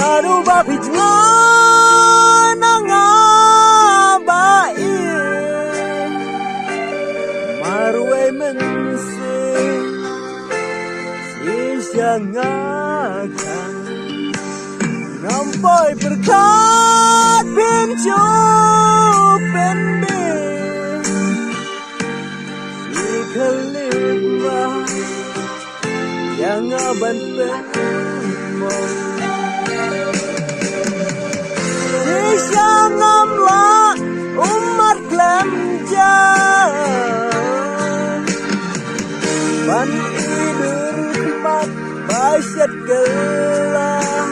Narubah pitnga nangabai marway mense siyangakan nampai berkat pincu pende si kelima yang aban pemong Isyanamlah umat kelamjan Ban idur kemat basyat gelah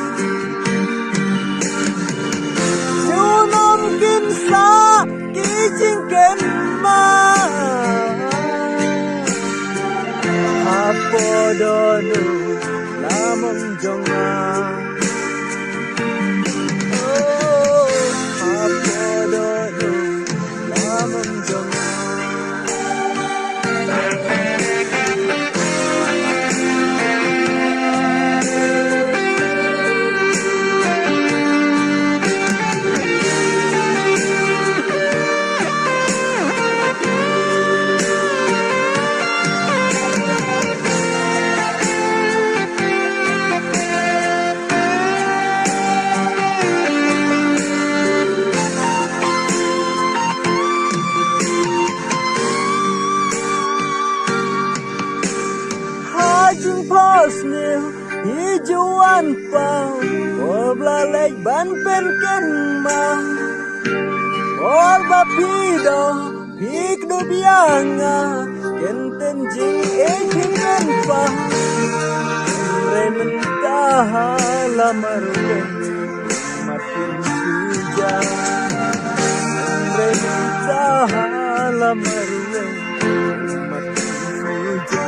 Junam kinsa kijing kenmah Apa dono lamang jongah Pasnya hijauan pau Belalek ban pen kenmah Bapido hikdo bianga Kenten jing ekingan pah Rementah marwe makin suja Rementah marwe makin suja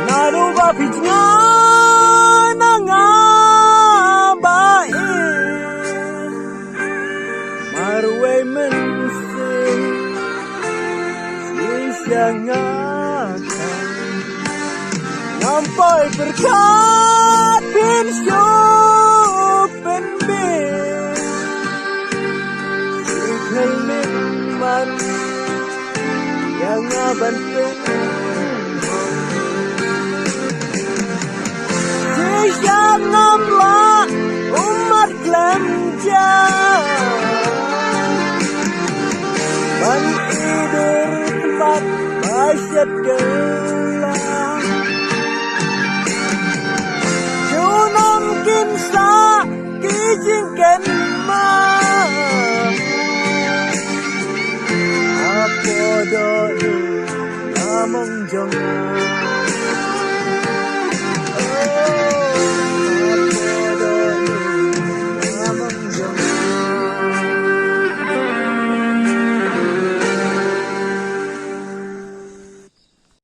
Narubah pitnga nangabai marway mense siyangakan nampai berkat pinsu pende si keliman yang aban Isyanamlah umat kelamjan Ban idur kemat basyat gelah Junam kinsa kijing kenmah Apa dono lamang jongah